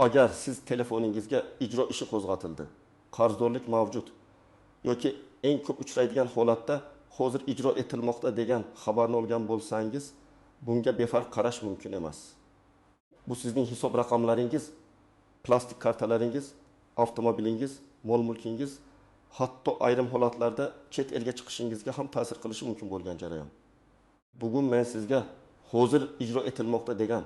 Agar siz telefoningizga ijro ishi qo'zg'atildi, qarzdorlik mavjud yoki eng ko'p uchraydigan holatda hozir ijro etilmoqda degan xabarni olgan bo'lsangiz, bunga befarq qarash mumkin emas. Bu sizning hisob raqamlaringiz, plastik kartalaringiz, avtomobilingiz, mol-mulkingiz, hatto ayrim holatlarda chet elga chiqishingizga ham ta'sir qilishi mumkin bo'lgan jarayon. Bugun men sizga hozir ijro etilmoqda degan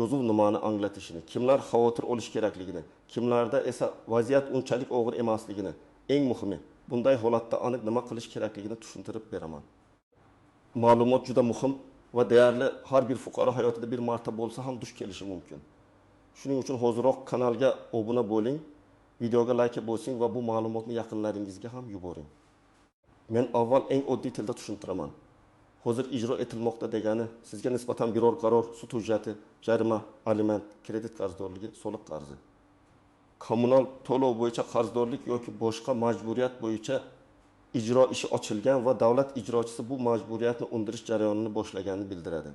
yozuv nimani anglatishini, kimlar xavotir olish kerakligini, kimlarda esa vaziyat unchalik og'ir emasligini, eng muhimi, bunday holatda aniq nima qilish kerakligini tushuntirib beraman. Ma'lumot juda muhim va deyarli har bir fuqaro hayotida bir marta bo'lsa ham duch kelishi mumkin. Shuning uchun hozirroq kanalga obuna bo'ling, videoga like bosing va bu ma'lumotni yaqinlaringizga ham yuboring. Men avval eng oddiy tilda tushuntiraman. Hozir ijro etilmoqda degani sizga nisbatan biror qaror, sud hujjati, jarima, aliment, kredit qarzdorligi, soliq qarzi, kommunal to'lov bo'yicha qarzdorlik yoki boshqa majburiyat bo'yicha ijro ishi ochilgan va davlat ijrochisi bu majburiyatni undirish jarayonini boshlaganini bildiradi.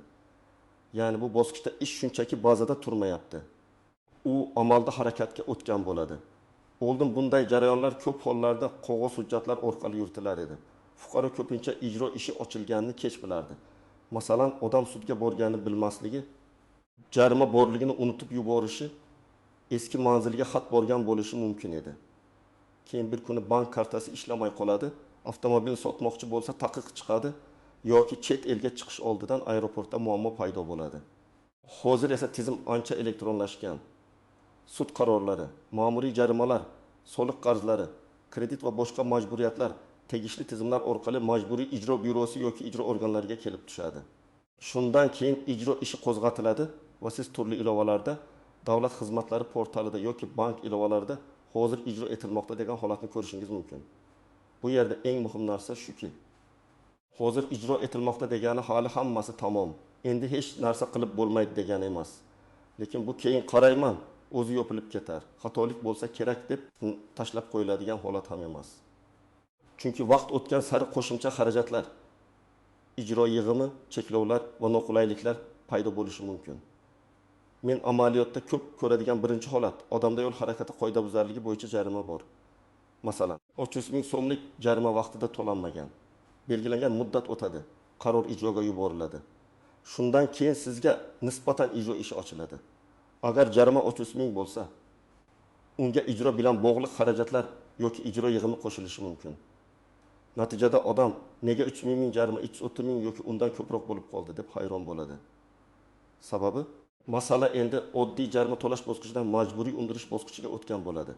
Ya'ni bu bosqichda ish shunchaki bazada turmayapti. U amalda harakatga o'tgan bo'ladi. Oldin bunday jarayonlar ko'p hollarda qog'oz hujjatlar orqali yuritilar edi. Fuqaro ko'pincha ijro ishi ochilganini kech bilardi. Masalan, odam sudga borganini bilmasligi, jarima borligini unutib yuborishi, eski manziliga xat borgan bo'lishi mumkin edi. Keyin bir kuni bank kartasi ishlamay qoladi, avtomobil sotmoqchi bo'lsa taqiq chiqadi yoki chet elga chiqish oldidan aeroportda muammo paydo bo'ladi. Hozir esa tizim ancha elektronlashgan. Sud qarorlari, ma'muriy jarimalar, soliq qarzlari, kredit va boshqa majburiyatlar tegishli tizimlar orqali majburiy ijro byurosi yoki ijro organlariga kelib tushadi. Shundan keyin ijro ishi qo'zg'atiladi va siz turli ilovalarda, davlat xizmatlari portalida yoki bank ilovalarida hozir ijro etilmoqda degan holatni ko'rishingiz mumkin. Bu yerda eng muhim narsa shuki, hozir ijro etilmoqda degani hali hammasi tamom. Endi hech narsa qilib bo'lmaydi degani emas. Lekin bu keyin qarayman, o'zi yopilib ketar. Xatolik bo'lsa kerak deb tashlab qo'yiladigan holat ham emas. Chunki vaqt o'tgan sari qo'shimcha xarajatlar, ijro yig'imi, cheklovlar va noqulayliklar paydo bo'lishi mumkin. Men amaliyotda ko'p ko'radigan birinchi holat, odamda yo'l harakati qoidabuzarligi bo'yicha jarima bor. Masalan, 300 ming so'mlik jarima vaqtida to'lanmagan. Belgilangan muddat o'tadi, qaror ijroga yuboriladi. Shundan keyin sizga nisbatan ijro ishi ochiladi. Agar jarima 300 ming bo'lsa, unga ijro bilan bog'liq xarajatlar yoki ijro yig'imi qo'shilishi mumkin. Natijada odam nega 300 ming jarima 330 ming yoki undan ko'proq bo'lib qoldi deb hayron bo'ladi. Sababi, masala endi oddiy jarima to'lash bosqichidan majburiy undirish bosqichiga o'tgan bo'ladi.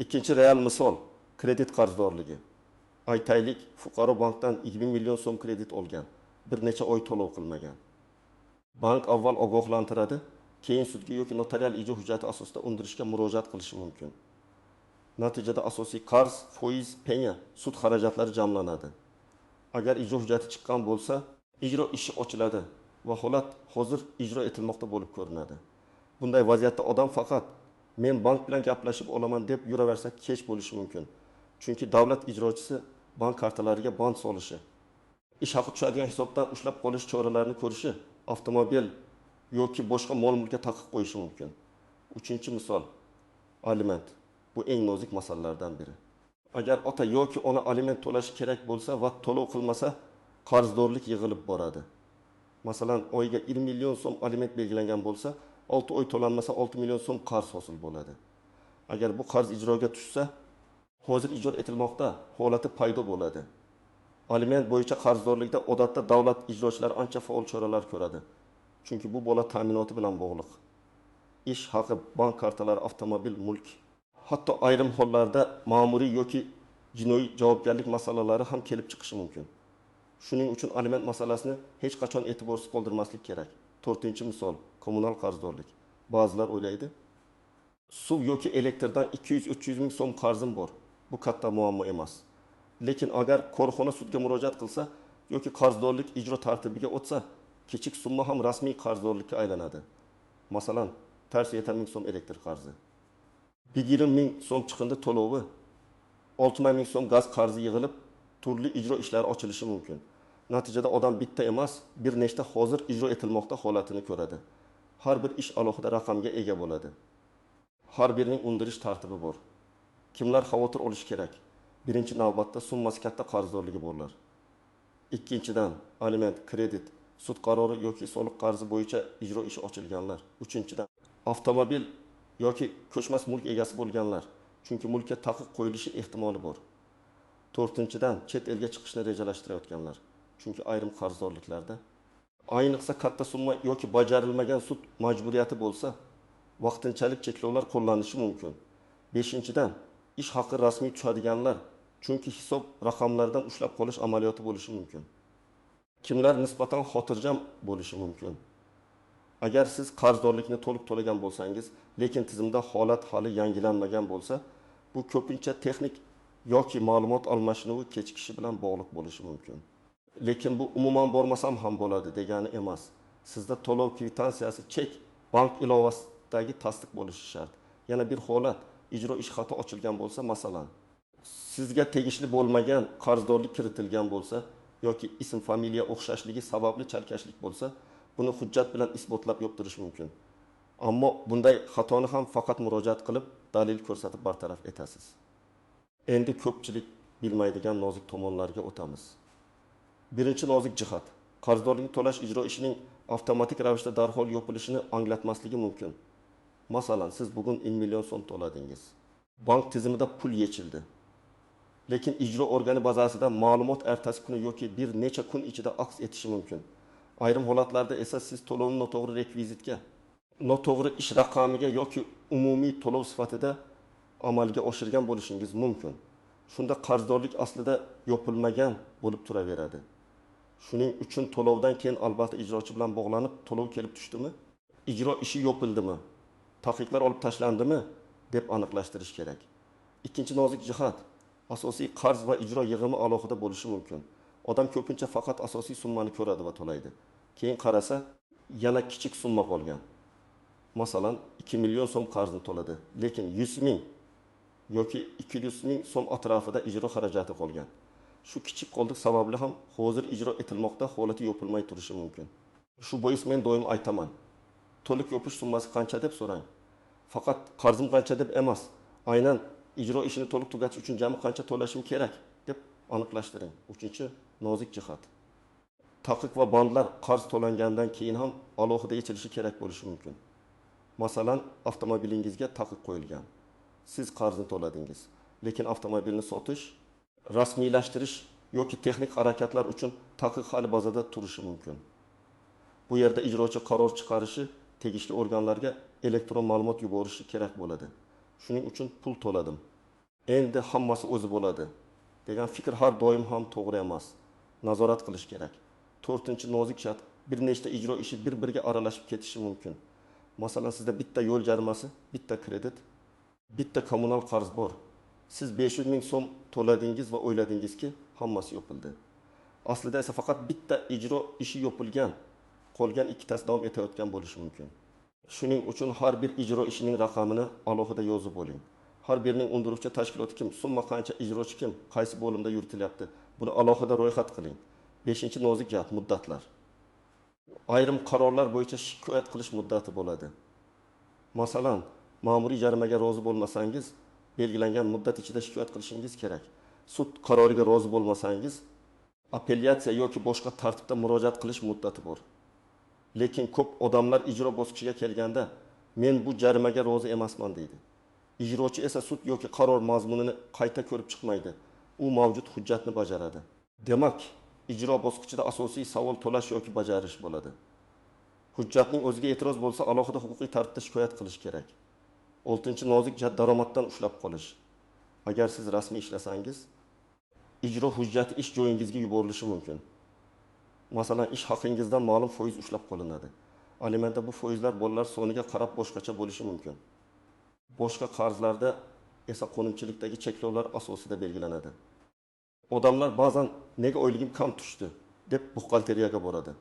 Ikkinchi real misol, kredit qarzdorligi. Aytaylik, fuqaro bankdan 20 million so'm kredit olgan, bir necha oy to'lov qilmagan. Bank avval ogohlantiradi, keyin sudga yoki notarial ijro hujjati asosida undirishga murojaat qilishi mumkin. Natijada asosiy qarz, foiz, penya, sud xarajatlari jamlanadi. Agar ijro hujjati chiqqan bo'lsa, ijro ishi ochiladi va holat hozir ijro etilmoqda bo'lib ko'rinadi. Bunday vaziyatda odam faqat men bank bilan gaplashib olaman deb yuraversa kech bo'lishi mumkin. Chunki davlat ijrochisi bank kartalariga band solishi, ish haqi tushadigan hisobdan ushlab qolish choralarini ko'rishi, avtomobil yoki boshqa mol-mulkka taqiq qo'yishi mumkin. Uchinchi misol, aliment. Bu eng nozik masalalardan biri. Agar ota yoki ona aliment to'lashi kerak bo'lsa va to'lov qilmasa, qarzdorlik yig'ilib boradi. Masalan, oyiga 20 million so'm aliment belgilangan bo'lsa, 6 oy to'lanmasa 6 million so'm qarz hosil bo'ladi. Agar bu qarz ijroga tushsa, hozir ijro etilmoqda holati paydo bo'ladi. Aliment bo'yicha qarzdorlikda odatda davlat ijrochilari ancha faol choralar ko'radi. Chunki bu bola ta'minoti bilan bog'liq. Ish haqi, bank kartalari, avtomobil, mulk, hatto ayrim hollarda ma'muriy yoki jinoiy javobgarlik masalalari ham kelib chiqishi mumkin. Shuning uchun aliment masalasini hech qachon e'tiborsiz qoldirmaslik kerak. 4-misol, kommunal qarzdorlik. Ba'zilar o'ylaydi, suv yoki elektrdan 200-300 ming so'm qarzim bor. Bu katta muammo emas. Lekin agar korxona sudga murojaat qilsa yoki qarzdorlik ijro tartibiga o'tsa, kichik summa ham rasmiy qarzdorlikka aylanadi. Masalan, ters 70 ming so'm elektr qarzi, 20 ming so'm chiqindi to'lovi, 60 ming so'm gaz qarzi yig'ilib, turli ijro ishlari ochilishi mumkin. Natijada odam bitta emas, bir nechta hozir ijro etilmoqda holatini ko'radi. Har bir ish alohida raqamga ega bo'ladi. har birining undirish tartibi bor. Kimlar xavotir olish kerak? Birinchi navbatda summasi katta qarzdorligi borlar. Ikkinchidan aliment, kredit, sud qarori yoki soliq qarzi bo'yicha ijro ishi ochilganlar. Uchinchidan avtomobil yoki ko'chmas mulk egasi bo'lganlar. Chunki mulkka taqiq qo'yilishi ehtimoli bor. To'rtinchidan chet elga chiqishni rejalashtirayotganlar. Chunki ayrim qarzdorliklarda ayniqsa katta summa yoki bajarilmagan sud majburiyati bo'lsa, vaqtinchalik cheklovlar qo'llanishi mumkin. Beshinchidan ish haqi rasmiy tushadiganlar, chunki hisob raqamlaridan ushlab qolish amaliyoti bo'lishi mumkin. Kimlar nisbatan xotirjam bo'lishi mumkin? Agar siz qarzdorlikni to'liq to'lagan bo'lsangiz, lekin tizimda holat hali yangilanmagan bo'lsa, bu ko'pincha texnik yoki ma'lumot almashinuvi kechikishi bilan bog'liq bo'lishi mumkin. Lekin bu umuman bormasam ham bo'ladi degani emas. Sizda to'lov kvitansiyasi, chek, bank ilovasidagi tasdiq bo'lishi shart. Yana bir holat, ijro ish xati ochilgan bo'lsa, masalan, sizga tegishli bo'lmagan qarzdorlik kiritilgan bo'lsa yoki ism familiya o'xshashligi sababli chalkashlik bo'lsa, buni hujjat bilan isbotlab yoptirish mumkin. Ammo bunday xatoni ham faqat murojaat qilib, dalil ko'rsatib bartaraf etasiz. Endi ko'pchilik bilmaydigan nozik tomonlarga o'tamiz. Birinchi nozik jihat, qarzdorlikni to'lash ijro ishining avtomatik ravishda darhol yopilishini anglatmasligi mumkin. Masalan, siz bugun 1 million so'm to'ladingiz. Bank tizimida pul yechildi. Lekin ijro organi bazasida ma'lumot ertasi kuni yoki bir necha kun ichida aks etishi mumkin. Ayrim holatlarda esa siz to'lovni noto'g'ri rekvizitga, noto'g'ri ish raqamiga yoki umumiy to'lov sifatida amalga oshirgan bo'lishingiz mumkin. Shunda qarzdorlik aslida yopilmagan bo'lib turaveradi. Shuning uchun to'lovdan keyin albatta ijrochi bilan bog'lanib, to'lov kelib tushdimi? Ijro ishi yopildimi? Taqiqlar olib tashlandimi deb aniqlashtirish kerak. Ikkinchi nozik jihat, asosiy qarz va ijro yig'imi alohida bo'lishi mumkin. Odam ko'pincha faqat asosiy summani ko'radi va to'laydi. Keyin qarasa, yana kichik summa qolgan. Masalan, 2 million so'm qarzni to'ladi, lekin 100 ming yoki 200 ming so'm atrofida ijro xarajati qolgan. Shu kichik qoldiq sababli ham hozir ijro etilmoqda, holati yopilmay turishi mumkin. Shu bois men doim aytaman, to'liq yopish summasi qancha deb so'rang. Faqat qarzim qancha deb emas, aynan ijro ishini to'liq tugatish uchun jami qancha to'lashim kerak deb aniqlashtiring. Uchinchi nozik jihat. Taqiq va bandlar qarz to'langandan keyin ham alohida yechilishi kerak bo'lishi mumkin. Masalan, avtomobilingizga taqiq qo'yilgan. Siz qarzni to'ladingiz, lekin avtomobilni sotish, rasmiylashtirish yoki texnik harakatlar uchun taqiq hali bazada turishi mumkin. Bu yerda ijrochi qaror chiqarishi, tegishli organlarga elektron ma'lumot yuborishi kerak bo'ladi. Shuning uchun pul to'ladim. Endi hammasi o'zi bo'ladi degan fikr har doim ham to'g'ri emas. Nazorat qilish kerak. To'rtinchi nozik jihat, bir nechta ijro ishi bir-biriga aralashib ketishi mumkin. Masalan, sizda bitta yo'l jarimasi, bitta kredit, bitta kommunal qarz bor. Siz 500 ming so'm to'ladingiz va o'yladingizki, hammasi yopildi. Aslida esa faqat bitta ijro ishi yopilgan, qolgan ikkitasi davom etayotgan bo'lishi mumkin. Shuning uchun har bir ijro ishining raqamini alohida yozib oling. Har birining undiruvchi tashkiloti kim, summa qancha, ijrochi kim, qaysi bo'limda yuritilyapti, buni alohida ro'yxat qiling. 5-nozik jihat, muddatlar. Ayrim qarorlar bo'yicha shikoyat qilish muddati bo'ladi. Masalan, ma'muriy jarimaga rozi bo'lmasangiz, belgilangan muddat ichida shikoyat qilishingiz kerak. Sud qaroriga rozi bo'lmasangiz, apellyatsiya yoki boshqa tartibda murojaat qilish muddati bor. Lekin ko'p odamlar ijro bosqichiga kelganda, men bu jarimaga rozi emasman deydi. Ijrochi esa sud yoki qaror mazmunini qayta ko'rib chiqmaydi. U mavjud hujjatni bajaradi. Demak, ijro bosqichida asosiy savol to'lash yoki bajarish bo'ladi. Hujjatning o'ziga e'tiroz bo'lsa, alohida huquqiy tartibda shikoyat qilish kerak. 6-nozik jihat, daromaddan ushlab qolish. Agar siz rasmiy ishlasangiz, ijro hujjati ish joyingizga yuborilishi mumkin. Masalan, ish haqingizdan ma'lum foiz ushlab qolinadi. Alimentda bu foizlar bolalar soniga qarab boshqacha bo'lishi mumkin. Boshqa qarzlarda esa qonunchilikdagi cheklovlar asosida belgilanadi. Odamlar ba'zan nega oyligim kam tushdi deb buxgalteriyaga boradi.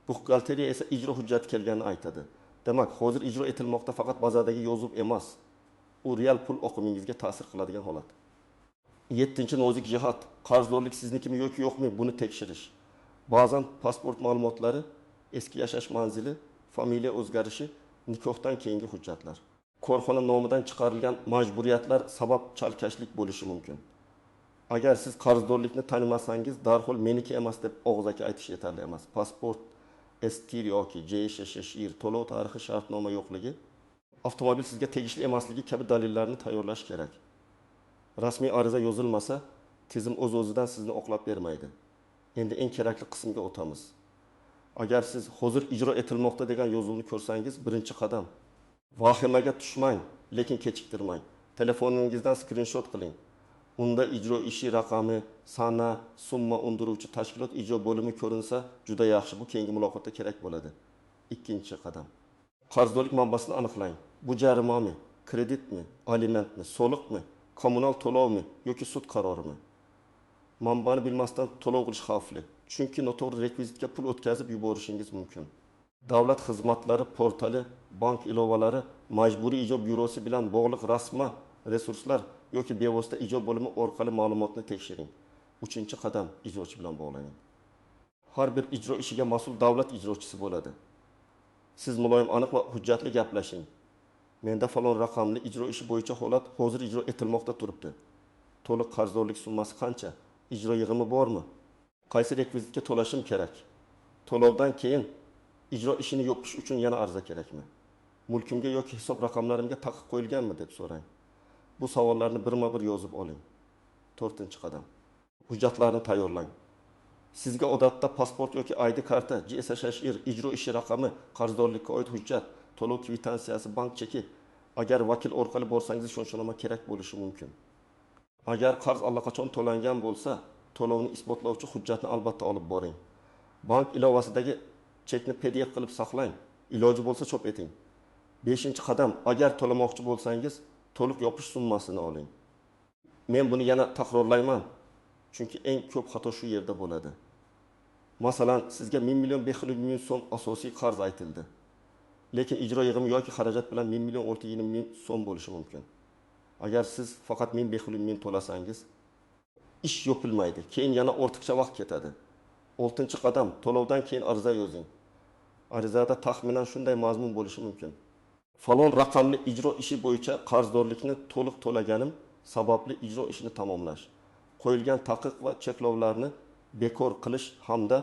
Buxgalteriya esa ijro hujjati kelganini aytadi. Demak, hozir ijro etilmoqda faqat bazadagi yozuv emas, u real pul oqimingizga ta'sir qiladigan holat. 7-nozik jihat, qarzdorlik siznikimi yoki yo'qmi, buni tekshirish. Ba'zan pasport ma'lumotlari, eski yashash manzili, familiya o'zgarishi, nikohdan keyingi hujjatlar. korxona nomidan chiqarilgan majburiyatlar sabab chalkashlik bo'lishi mumkin. Agar siz qarzdorlikni tanimasangiz, darhol meniki emas deb og'zaki aytish yetarli emas. Pasport, estir yoki JSHShir, to'lov tarixi, shartnoma yo'qligi, avtomobil sizga tegishli emasligi kabi dalillarni tayyorlash kerak. Rasmiy ariza yozilmasa, tizim o'z-o'zidan sizni oqlab bermaydi. Endi eng kerakli qismga o'tamiz. Agar siz hozir ijro etilmoqda degan yozuvni ko'rsangiz, birinchi qadam. Vahimaga tushmang, lekin kechiktirmang. Telefoningizdan skrinshot qiling. Unda ijro ishi raqami, sana, summa undiruvchi tashkilot ijro bo'limi ko'rinsa, juda yaxshi. Bu keyingi muloqotda kerak bo'ladi. Ikkinchi qadam. Qarzdorlik manbasini aniqlang. Bu jarimomi, kreditmi, alimentmi, soliqmi, kommunal to'lovmi yoki sud qarorimi? Manbani bilmasdan to'lov qilish xavfli. Chunki noto'g'ri rekvizitga pul o'tkazib yuborishingiz mumkin. Davlat xizmatlari portali, bank ilovalari, majburiy ijro byurosi bilan bog'liq rasma resurslar yoki bevosita ijro bo'limi orqali ma'lumotni tekshiring. Uchinchi qadam, ijrochi bilan bog'laning. Har bir ijro ishiga mas'ul davlat ijrochisi bo'ladi. Siz muloyim, aniq va hujjatli gaplashing. Menda falon raqamli ijro ishi bo'yicha holat hozir ijro etilmoqda turibdi. To'liq qarzdorlik summasi qancha? Ijro yig'imi bormi? Qaysi rekvizitga to'lashim kerak? To'lovdan keyin ijro ishini yopish uchun yana ariza kerakmi? Mulkimga yoki hisob raqamlarimga taqiq qo'yilganmi deb so'rang. Bu savollarni birma-bir yozib oling. 4-qadam. Hujjatlarni tayyorlang. Sizga odatda pasport yoki ID karta, JSHShir, ijro ishi raqami, qarzdorlikka oid hujjat, to'lov kvitantsiyasi, bank cheki, agar vakil orqali borsangiz ishonchnomasi kerak bo'lishi mumkin. Agar qarz allaqachon to'langan bo'lsa, to'lovni isbotlovchi hujjatni albatta olib boring. Bank ilovasidagi chekni PDF qilib saqlang. Iloji bo'lsa chop eting. 5-qadam, agar to'lamoqchi bo'lsangiz, to'liq yopish summasini oling. Men buni yana takrorlayman, chunki eng ko'p xato shu yerda bo'ladi. Masalan, sizga 1 million 500 ming so'm asosiy qarz aytildi. Lekin ijro yig'imi yoki xarajat bilan 1 million 620 ming so'm bo'lishi mumkin. Agar siz faqat 1500 ming to'lasangiz, ish yopilmaydi. Keyin yana ortiqcha vaqt ketadi. 6-qadam, to'lovdan keyin ariza yozing. Arizada taxminan shunday mazmun bo'lishi mumkin. Falon raqamli ijro ishi bo'yicha qarzdorlikni to'liq to'laganim sababli ijro ishini tamomlash. Qo'yilgan taqiq va cheklovlarni bekor qilish hamda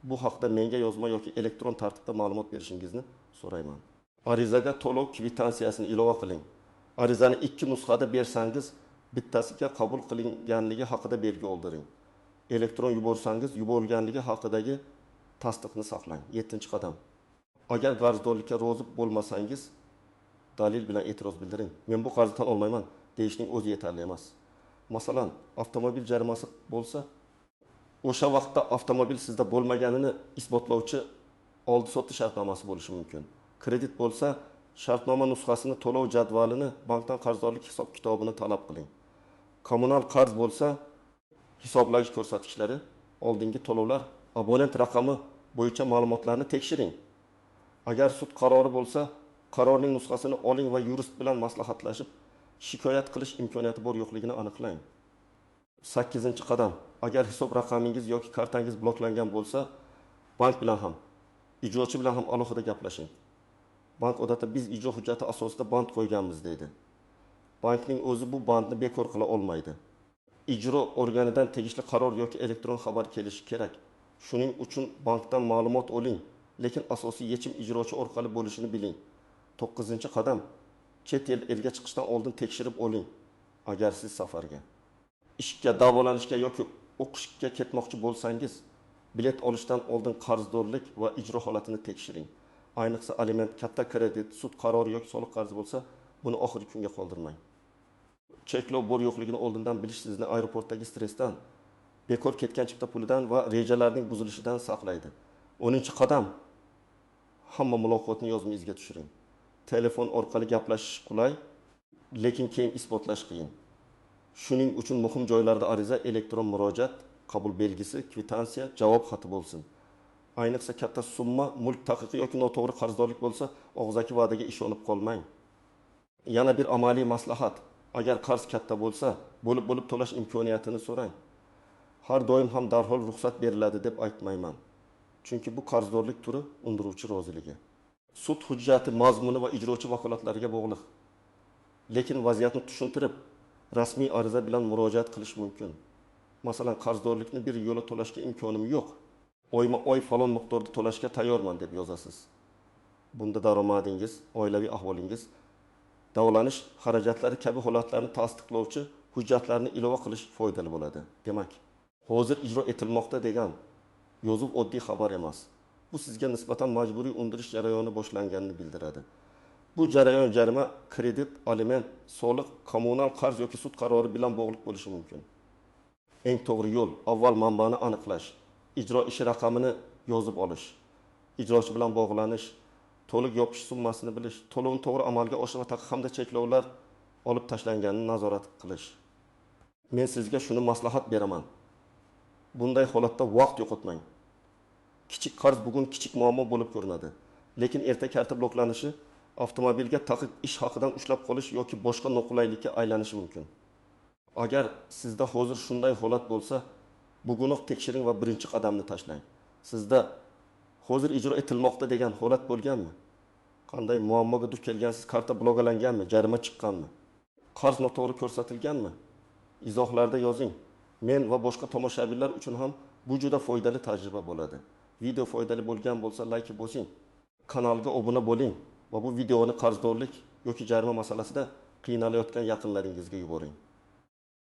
bu haqda menga yozma yoki elektron tartibda ma'lumot berishingizni so'rayman. Arizaga to'lov kvitantsiyasini ilova qiling. Arizani 2 nusxada bersangiz, bittasiga qabul qilinganligi haqida belgi oldiring. Elektron yuborsangiz, yuborilganligi haqidagi tasdiqni saqlang. 7-qadam. Agar qarzdorlikka rozi bo'lmasangiz, dalil bilan e'tiroz bildiring. Men bu qarzni tan olmayman deyishning o'zi yetarli emas. Masalan, avtomobil jarimasi bo'lsa, o'sha vaqtda avtomobil sizda bo'lmaganini isbotlovchi oldi-sotdi shartnomasi bo'lishi mumkin. Kredit bo'lsa, shartnoma nusxasini, to'lov jadvalini, bankdan qarzdorlik hisob kitobini talab qiling. Kommunal qarz bo'lsa, hisoblagich ko'rsatkichlari, oldingi to'lovlar, abonent raqami bo'yicha ma'lumotlarni tekshiring. Agar sud qarori bo'lsa, qarorning nusxasini oling va yurist bilan maslahatlashib, shikoyat qilish imkoniyati bor yo'qligini aniqlang. 8-qadam. Agar hisob raqamingiz yoki kartangiz bloklangan bo'lsa, bank bilan ham, ijrochi bilan ham alohida gaplashing. Bank odatda biz ijro hujjati asosida band qo'yganmiz deydi. Bankning o'zi bu bandni bekor qila olmaydi. Ijro organidan tegishli qaror yoki elektron xabar kelishi kerak. Shuning uchun bankdan ma'lumot oling, lekin asosiy yechim ijrochi orqali bo'lishini biling. 9-qadam. Chet elga chiqishdan oldin tekshirib oling. Agar siz safarga, ishga, davolanishga yoki o'qishga ketmoqchi bo'lsangiz, bilet olishdan oldin qarzdorlik va ijro holatini tekshiring. Ayniqsa aliment, katta kredit, sud qarori yoki soliq qarzi bo'lsa, buni oxirgi kunga qoldirmang. Cheklov bor yo'qligini oldindan bilish sizni aeroportdagi stressdan, bekor ketgan chipta pulidan va rejalarning buzilishidan saqlaydi. 10-qadam. Hamma muloqotni yozma izga tushiring. Telefon orqali gaplashish qulay, lekin keyin isbotlash qiyin. Shuning uchun muhim joylarda ariza, elektron murojaat, qabul belgisi, kvitansiya, javob xati bo'lsin. Ayniqsa katta summa, mulk taqiqi yoki noto'g'ri qarzdorlik bo'lsa, og'zaki va'daga ishonib qolmang. Yana bir amaliy maslahat: agar qarz katta bo'lsa, bo'lib to'lash imkoniyatini so'rang. Har doim ham darhol ruxsat beriladi deb aytmayman. Chunki bu qarzdorlik turi undiruvchi roziligi. Sud hujjati mazmuni va ijrochi vakolatlariga bog'liq. Lekin vaziyatni tushuntirib, rasmiy ariza bilan murojaat qilish mumkin. Masalan, qarzdorlikni bir yo'la to'lashga imkonim yo'q. Oyma-oy falon miqdorda to'lashga tayyorman deb yozasiz. Bunda daromadingiz, oilaviy ahvolingiz, davolanish xarajatlari kabi holatlarni tasdiqlovchi hujjatlarni ilova qilish foydali bo'ladi. Demak, hozir ijro etilmoqda degan yozuv oddiy xabar emas. Bu sizga nisbatan majburiy undirish jarayoni boshlanganini bildiradi. Bu jarayon jarima, kredit, aliment, soliq, kommunal qarz yoki sud qarori bilan bog'liq bo'lishi mumkin. Eng to'g'ri yo'l avval manbani aniqlash, ijro ishi raqamini yozib olish, ijrochi bilan bog'lanish, to'liq yopish summasini bilish, to'lovni to'g'ri amalga oshirish hamda cheklovlar olib tashlanganini nazorat qilish. Men sizga shuni maslahat beraman. Bunday holatda vaqt yo'qotmang. Kichik qarz bugun kichik muammo bo'lib ko'rinadi, lekin erta karta bloklanishi avtomobilga taqiq ish haqidan ushlab qolish yoki boshqa noqulaylikka aylanishi mumkin. Agar sizda hozir shunday holat bo'lsa, bugunoq tekshiring va birinchi qadamni tashlang. Sizda hozir ijro etilmoqda degan holat bo'lganmi? Qanday muammoga duch kelgansiz? Karta bloklaganmi? Jarima chiqqanmi? Qarz noto'g'ri ko'rsatilganmi? Izohlarda yozing. Men va boshqa tomoshabinlar uchun ham bu juda foydali tajriba bo'ladi. Video foydali bo'lgan bo'lsa like bosing. Kanalga obuna bo'ling va bu videoni qarzdorlik yoki jarima masalasida qiynalayotgan yaqinlaringizga yuboring.